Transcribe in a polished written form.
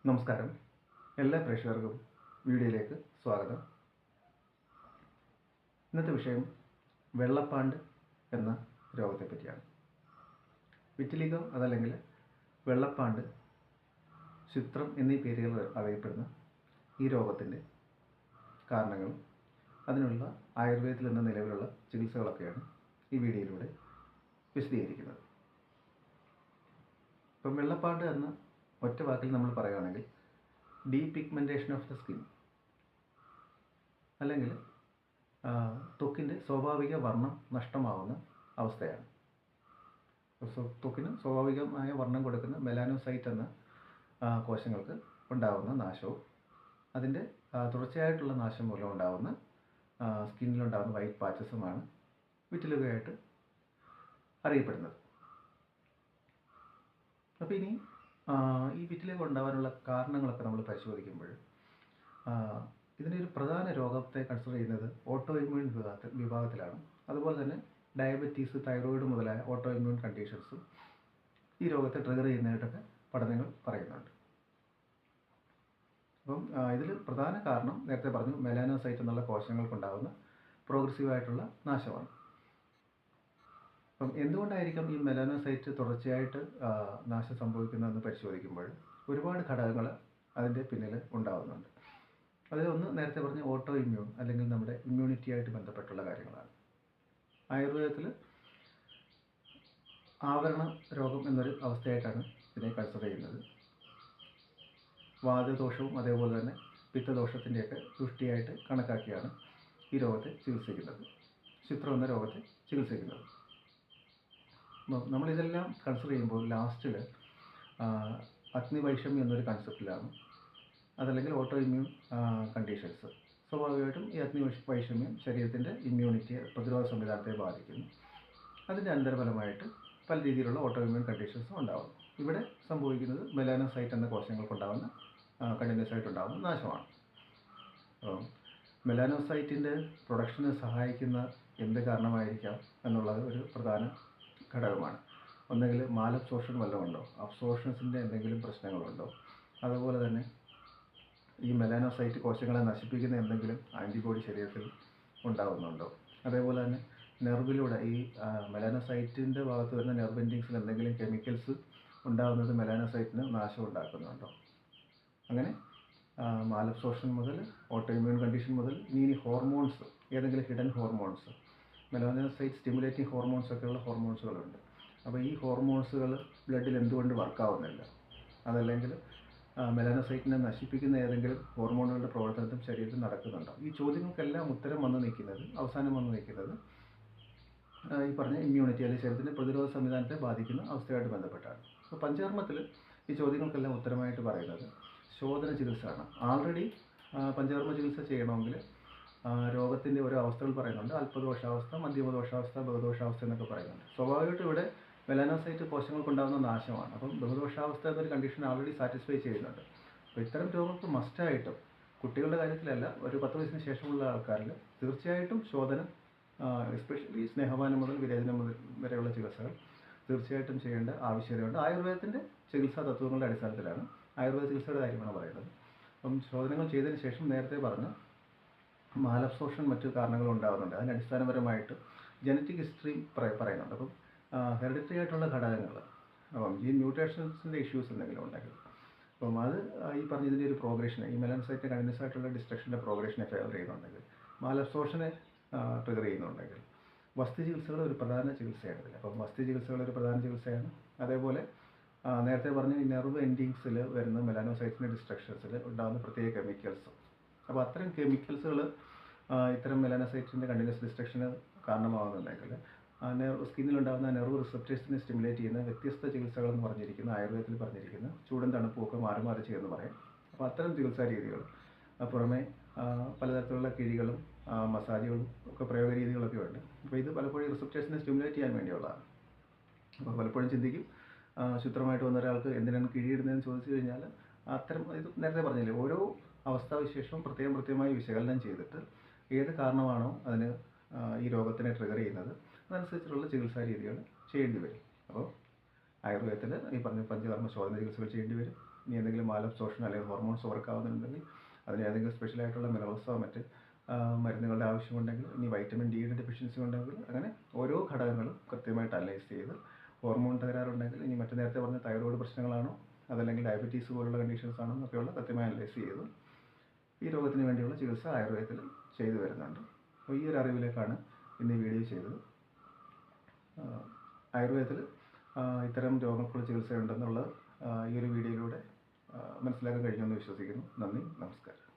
നമസ്കാരം. എല്ലാ പ്രേക്ഷകർക്കും വീഡിയോയിലേക്ക് സ്വാഗതം. ഇന്നത്തെ വിഷയം വെള്ളപ്പാണ്ട് എന്ന രോഗത്തെ പറ്റിയാണ്. വിറ്റിലിഗോ അതല്ലെങ്കിൽ വെള്ളപ്പാണ്ട്, ചിത്രം എന്നീ പേരുകൾ അറിയപ്പെടുന്ന ഈ രോഗത്തിൻ്റെ കാരണങ്ങളും അതിനുള്ള ആയുർവേദത്തിൽ നിന്ന് നിലവിലുള്ള ചികിത്സകളൊക്കെയാണ് ഈ വീഡിയോയിലൂടെ വിശദീകരിക്കുന്നത്. ഇപ്പം വെള്ളപ്പാണ്ട് എന്ന ഒറ്റ വാക്കിൽ നമ്മൾ പറയുകയാണെങ്കിൽ ഡീപിഗ്മെൻറ്റേഷൻ ഓഫ് ദ സ്കിൻ, അല്ലെങ്കിൽ ത്വക്കിൻ്റെ സ്വാഭാവിക വർണ്ണം നഷ്ടമാവുന്ന അവസ്ഥയാണ്. ത്വക്കിന് സ്വാഭാവികമായ വർണ്ണം കൊടുക്കുന്ന മെലാനോസൈറ്റ് എന്ന കോശങ്ങൾക്ക് ഉണ്ടാകുന്ന നാശവും അതിൻ്റെ തുടർച്ചയായിട്ടുള്ള നാശം മൂലം ഉണ്ടാകുന്ന സ്കിന്നിലുണ്ടാകുന്ന വൈറ്റ് പാച്ചസുമാണ് വിറ്റിലിഗോയായിട്ട് അറിയപ്പെടുന്നത്. അപ്പോൾ ഇനി ഈ വിറ്റിലിഗോ ഉണ്ടാകാനുള്ള കാരണങ്ങളൊക്കെ നമ്മൾ പരിശോധിക്കുമ്പോൾ ഇതിൻ്റെ ഒരു പ്രധാന രോഗത്തെ കൺസിഡർ ചെയ്യുന്നത് ഓട്ടോ ഇമ്മ്യൂൺ വിഭാഗത്തിലാണ്. അതുപോലെ തന്നെ ഡയബറ്റീസ്, തൈറോയിഡ് മുതലായ ഓട്ടോ ഇമ്മ്യൂൺ കണ്ടീഷൻസും ഈ രോഗത്തെ ട്രിഗർ ചെയ്യുന്നതായിട്ടൊക്കെ പഠനങ്ങൾ പറയുന്നുണ്ട്. അപ്പം ഇതിൽ പ്രധാന കാരണം നേരത്തെ പറഞ്ഞു, മെലാനോസൈറ്റ് എന്നുള്ള കോശങ്ങൾക്കുണ്ടാകുന്ന പ്രോഗ്രസീവായിട്ടുള്ള നാശമാണ്. അപ്പം എന്തുകൊണ്ടായിരിക്കും ഈ മെലാനോസൈറ്റ് തുടർച്ചയായിട്ട് നാശം സംഭവിക്കുന്നതെന്ന് പരിശോധിക്കുമ്പോൾ ഒരുപാട് ഘടകങ്ങൾ അതിൻ്റെ പിന്നിൽ ഉണ്ടാകുന്നുണ്ട്. അതിലൊന്ന് നേരത്തെ പറഞ്ഞ ഓട്ടോ ഇമ്മ്യൂൺ അല്ലെങ്കിൽ നമ്മുടെ ഇമ്മ്യൂണിറ്റി ആയിട്ട് ബന്ധപ്പെട്ടുള്ള കാര്യങ്ങളാണ്. ആയുർവേദത്തിൽ ആവരണ രോഗം എന്നൊരു അവസ്ഥയായിട്ടാണ് ഇതിനെ കൺസിഡർ ചെയ്യുന്നത്. വാതദോഷവും അതേപോലെ തന്നെ പിത്തദോഷത്തിൻ്റെയൊക്കെ ദൃഷ്ടിയായിട്ട് കണക്കാക്കിയാണ് ഈ രോഗത്തെ ചികിത്സിക്കുന്നത്, ചിത്രം എന്ന രോഗത്തെ ചികിത്സിക്കുന്നത്. നമ്മളിതെല്ലാം കൺസിഡർ ചെയ്യുമ്പോൾ ലാസ്റ്റിൽ അഗ്നിവൈഷമ്യം എന്നൊരു കൺസെപ്റ്റിലാണ്, അതല്ലെങ്കിൽ ഓട്ടോ ഇമ്മ്യൂൺ കണ്ടീഷൻസ്. സ്വാഭാവികമായിട്ടും ഈ അഗ്നിവൈഷമ്യം ശരീരത്തിൻ്റെ ഇമ്മ്യൂണിറ്റിയെ, പ്രതിരോധ സംവിധാനത്തെ ബാധിക്കുന്നു. അതിൻ്റെ അനന്തരഫലമായിട്ട് പല രീതിയിലുള്ള ഓട്ടോ ഇമ്മ്യൂൺ കണ്ടീഷൻസും ഉണ്ടാകുന്നു. ഇവിടെ സംഭവിക്കുന്നത് മെലാനോസൈറ്റ് എന്ന കോശങ്ങൾക്കുണ്ടാകുന്ന കണ്ടിന്യൂസ് ആയിട്ടുണ്ടാകുന്ന നാശമാണ്. മെലാനോസൈറ്റിൻ്റെ പ്രൊഡക്ഷന് സഹായിക്കുന്ന എന്ത് കാരണമായിരിക്കാം എന്നുള്ളത് ഒരു പ്രധാന ഘടകമാണ്. ഒന്നെങ്കിൽ മാലബ്സോർഷൻ വല്ലതും ഉണ്ടോ, അബ്സോർഷൻസിൻ്റെ എന്തെങ്കിലും പ്രശ്നങ്ങളുണ്ടോ, അതുപോലെ തന്നെ ഈ മെലാനോസൈറ്റ് കോശങ്ങളെ നശിപ്പിക്കുന്ന എന്തെങ്കിലും ആൻറ്റിബോഡി ശരീരത്തിൽ ഉണ്ടാകുന്നുണ്ടോ, അതേപോലെ തന്നെ നെർവിലൂടെ ഈ മെലാനോസൈറ്റിൻ്റെ ഭാഗത്ത് വരുന്ന നെർവ് എൻഡിങ്സിൽ എന്തെങ്കിലും കെമിക്കൽസ് ഉണ്ടാകുന്നത് മെലാനോസൈറ്റിന് നാശം ഉണ്ടാക്കുന്നുണ്ടോ. അങ്ങനെ മാലബ്സോർഷൻ മുതൽ ഓട്ടോ ഇമ്മ്യൂൺ കണ്ടീഷൻ മുതൽ ഇനി ഹോർമോൺസ്, ഏതെങ്കിലും hidden hormones, melanocyte stimulating hormones ഒക്കെയുള്ള ഹോർമോൺസുകളുണ്ട്. അപ്പോൾ ഈ ഹോർമോൺസുകൾ ബ്ലഡിൽ എന്തുകൊണ്ട് വർക്കാവുന്നില്ല, അതല്ലെങ്കിൽ മെലാനോസൈറ്റിനെ നശിപ്പിക്കുന്ന ഏതെങ്കിലും ഹോർമോണുകളുടെ പ്രവർത്തനത്തിൽ ശരീരത്തിൽ നടക്കുന്നുണ്ടോ. ഈ ചോദ്യങ്ങൾക്കെല്ലാം ഉത്തരം അവസാനം വന്ന് നിൽക്കുന്നത് ഈ പറഞ്ഞ ഇമ്മ്യൂണിറ്റി അല്ലെങ്കിൽ ശരീരത്തിൻ്റെ പ്രതിരോധ സംവിധാനത്തെ ബാധിക്കുന്ന അവസ്ഥയായിട്ട് ബന്ധപ്പെട്ടാണ്. അപ്പോൾ പഞ്ചകർമ്മത്തിൽ ഈ ചോദ്യങ്ങൾക്കെല്ലാം ഉത്തരമായിട്ട് പറയുന്നത് ശോധന ചികിത്സയാണ്. ആൾറെഡി പഞ്ചകർമ്മ ചികിത്സ ചെയ്യണമെങ്കിൽ രോഗത്തിൻ്റെ ഓരോ അവസ്ഥകൾ പറയുന്നുണ്ട്. അല്പദോഷാവസ്ഥ, മധ്യമദോഷാവസ്ഥ, ബഹുദോഷാവസ്ഥ എന്നൊക്കെ പറയുന്നുണ്ട്. സ്വാഭാവികമായിട്ടും ഇവിടെ മെലാനോസൈറ്റ് കോശങ്ങൾക്കുണ്ടാകുന്ന നാശമാണ്. അപ്പം ബഹുദോഷാവസ്ഥ എന്നൊരു കണ്ടീഷൻ ആൾറെഡി സാറ്റിസ്ഫൈ ചെയ്യുന്നുണ്ട്. അപ്പോൾ ഇത്തരം രോഗങ്ങൾക്ക് മസ്റ്റായിട്ടും, കുട്ടികളുടെ കാര്യത്തിലല്ല, ഒരു 10 വയസ്സിന് ശേഷമുള്ള ആൾക്കാരിൽ തീർച്ചയായിട്ടും ശോധന, എസ്പെഷ്യലി സ്നേഹപാനം മുതൽ വിരേചനം വരെയുള്ള ചികിത്സകൾ തീർച്ചയായിട്ടും ചെയ്യേണ്ട ആവശ്യകതയുണ്ട്. ആയുർവേദത്തിൻ്റെ ചികിത്സാ തത്വങ്ങളുടെ അടിസ്ഥാനത്തിലാണ് ആയുർവേദ ചികിത്സയുടെ കാര്യമാണ് പറയുന്നത്. അപ്പം ശോധനകൾ ചെയ്തതിന് ശേഷം നേരത്തെ പറഞ്ഞ മാലബ്സോർഷൻ മറ്റു കാരണങ്ങൾ ഉണ്ടാകുന്നുണ്ട്. അതിന് അടിസ്ഥാനപരമായിട്ട് ജനറ്റിക് ഹിസ്റ്ററി പറയുന്നുണ്ട്. അപ്പം ഹെറിഡിറ്ററി ആയിട്ടുള്ള ഘടകങ്ങൾ, അപ്പം ജീൻ മ്യൂട്ടേഷൻസിൻ്റെ ഇഷ്യൂസ് എന്തെങ്കിലും ഉണ്ടെങ്കിൽ, അപ്പം അത് ഈ പറഞ്ഞ ഇതിൻ്റെ ഒരു പ്രോഗ്രഷനെ, ഈ മെലാനോസൈറ്റിൻ്റെ കണ്ടിന്യൂസ് ആയിട്ടുള്ള ഡിസ്ട്രക്ഷൻ്റെ പ്രോഗ്രഷനെ ഫേവർ ചെയ്യുന്നുണ്ടെങ്കിൽ, മാലബ്സോർഷനെ ട്രിഗർ ചെയ്യുന്നുണ്ടെങ്കിൽ, വസ്തു ചികിത്സകൾ ഒരു പ്രധാന ചികിത്സയാണ് ഇതിൽ. അപ്പം വസ്തു ചികിത്സകൾ ഒരു പ്രധാന ചികിത്സയാണ്. അതേപോലെ നേരത്തെ പറഞ്ഞ ഈ നെർവ് എൻഡിങ്സിൽ വരുന്ന മെലാനോസൈറ്റിൻ്റെ ഡിസ്ട്രക്ഷൻസിൽ ഉണ്ടാകുന്ന പ്രത്യേക കെമിക്കൽസ്, അപ്പോൾ അത്തരം കെമിക്കൽസുകൾ ഇത്തരം മെലാനോസൈറ്റിൻ്റെ കണ്ടിന്യൂസ് ഡിസ്ട്രക്ഷന് കാരണമാകുന്നുണ്ടെങ്കിൽ സ്കിന്നിലുണ്ടാകുന്ന നെർവ് റിസപ്റ്റേഴ്സിനെ സ്റ്റിമുലേറ്റ് ചെയ്യുന്ന വ്യത്യസ്ത ചികിത്സകളെന്ന് പറഞ്ഞിരിക്കുന്ന, ആയുർവേദത്തിൽ പറഞ്ഞിരിക്കുന്ന ചൂടും തണുപ്പും ഒക്കെ മാറി മാറി ചെയ്യുമെന്ന് പറയും. അപ്പോൾ അത്തരം ചികിത്സാ രീതികൾ പുറമെ പലതരത്തിലുള്ള കിഴികളും മസാജുകളും ഒക്കെ പ്രയോഗ രീതികളൊക്കെ ഉണ്ട്. അപ്പോൾ ഇത് പലപ്പോഴും റിസപ്റ്റേഴ്സിനെ സ്റ്റിമുലേറ്റ് ചെയ്യാൻ വേണ്ടിയുള്ളതാണ്. അപ്പോൾ പലപ്പോഴും ചിന്തിക്കും, ശുദ്ധമായിട്ട് വന്ന ഒരാൾക്ക് എന്തിനാണ് കിഴിയിടുന്നതെന്ന് ചോദിച്ചു കഴിഞ്ഞാൽ, അത്തരം ഇത് നേരത്തെ പറഞ്ഞില്ലേ, ഓരോ അവസ്ഥാവിശേഷവും പ്രത്യേകമായി വിശകലനം ചെയ്തിട്ട് ഏത് കാരണമാണോ അതിന് ഈ രോഗത്തിനെ ട്രിഗർ ചെയ്യുന്നത് അതനുസരിച്ചുള്ള ചികിത്സാ രീതികൾ ചെയ്യേണ്ടി വരും. അപ്പോൾ ആയുർവേദത്തിൽ ഈ പറഞ്ഞ പഞ്ചകർമ്മ ശോധന ചികിത്സകൾ ചെയ്യേണ്ടി വരും. ഇനി എന്തെങ്കിലും മാൽ അബ്സോർഷൻ അല്ലെങ്കിൽ ഹോർമോൺസ് വർക്കാവുന്നുണ്ടെങ്കിൽ അതിന് ഏതെങ്കിലും സ്പെഷ്യലായിട്ടുള്ള മിനറൽസോ മറ്റ് മരുന്നുകളുടെ ആവശ്യമുണ്ടെങ്കിൽ, ഇനി വൈറ്റമിൻ ഡിയുടെ ഡെഫിഷ്യൻസി ഉണ്ടെങ്കിൽ, അങ്ങനെ ഓരോ ഘടകങ്ങളും കൃത്യമായിട്ട് അനലൈസ് ചെയ്ത് ഹോർമോൺ തകരാറുണ്ടെങ്കിൽ, ഇനി മറ്റു നേരത്തെ പറഞ്ഞ തൈറോയ്ഡ് പ്രശ്നങ്ങളാണോ അതല്ലെങ്കിൽ ഡയബറ്റീസ് പോലുള്ള കണ്ടീഷൻസ് ആണോ എന്നൊക്കെയുള്ള കൃത്യമായി അനലൈസ് ചെയ്ത് ഈ രോഗത്തിന് വേണ്ടിയുള്ള ചികിത്സ ആയുർവേദത്തിൽ ചെയ്തു വരുന്നുണ്ട്. അപ്പോൾ ഈ ഒരു അറിവിലേക്കാണ് ഇന്ന് ഈ വീഡിയോ ചെയ്തത്. ആയുർവേദത്തിൽ ഇത്തരം രോഗങ്ങൾക്കുള്ള ചികിത്സയുണ്ടെന്നുള്ളത് ഈ ഒരു വീഡിയോയിലൂടെ മനസ്സിലാക്കാൻ കഴിഞ്ഞെന്ന് വിശ്വസിക്കുന്നു. നന്ദി, നമസ്കാരം.